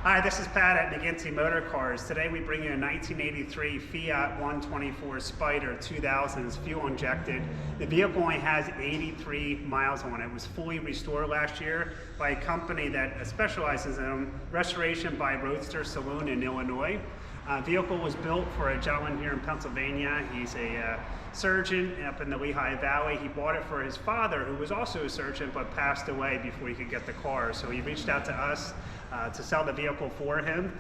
Hi, this is Pat at McGinty Motorcars. Today we bring you a 1983 Fiat 124 Spider 2000s fuel injected. The vehicle only has 83 miles on it. It was fully restored last year by a company that specializes in restoration by ROADSTER Saloon in Illinois. Vehicle was built for a gentleman here in Pennsylvania. He's a surgeon up in the Lehigh Valley. He bought it for his father, who was also a surgeon but passed away before he could get the car. So he reached out to us to sell the vehicle for him.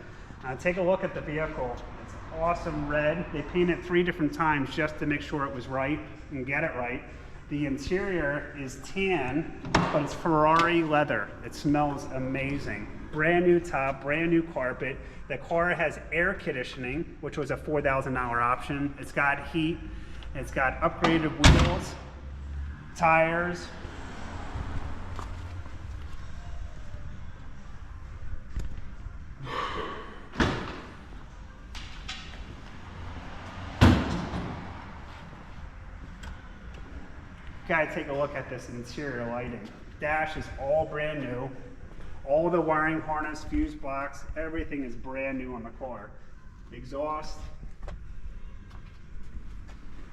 Take a look at the vehicle. It's awesome red. They painted 3 different times just to make sure it was right and get it right. The interior is tan, but it's Ferrari leather. It smells amazing. Brand new top, brand new carpet. The car has air conditioning, which was a $4,000 option. It's got heat. It's got upgraded wheels, tires. Gotta take a look at this interior lighting. Dash is all brand new. All the wiring harness, fuse box, everything is brand new on the car. Exhaust.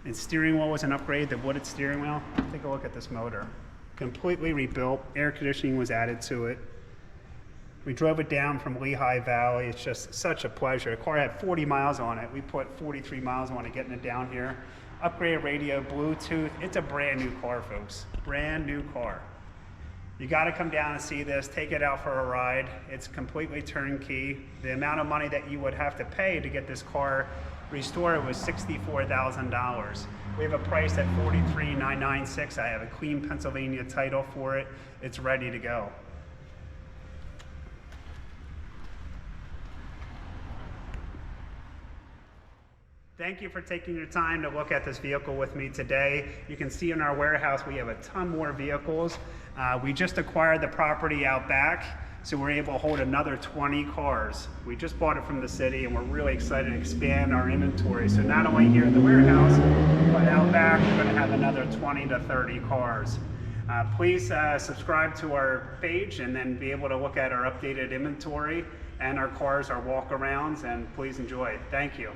And steering wheel was an upgrade, the wooded steering wheel. Take a look at this motor. Completely rebuilt, air conditioning was added to it. We drove it down from Lehigh Valley. It's just such a pleasure. The car had 40 miles on it. We put 43 miles on it getting it down here. Upgraded radio, Bluetooth. It's a brand new car, folks. Brand new car. You got to come down and see this, take it out for a ride. It's completely turnkey. The amount of money that you would have to pay to get this car restored was $64,000. We have a price at $43,996. I have a clean Pennsylvania title for it. It's ready to go. Thank you for taking your time to look at this vehicle with me today. You can see in our warehouse we have a ton more vehicles. We just acquired the property out back, so we're able to hold another 20 cars. We just bought it from the city and we're really excited to expand our inventory. So not only here in the warehouse, but out back we're going to have another 20 to 30 cars. Please subscribe to our page and then be able to look at our updated inventory and our cars, our walk-arounds, and please enjoy. Thank you.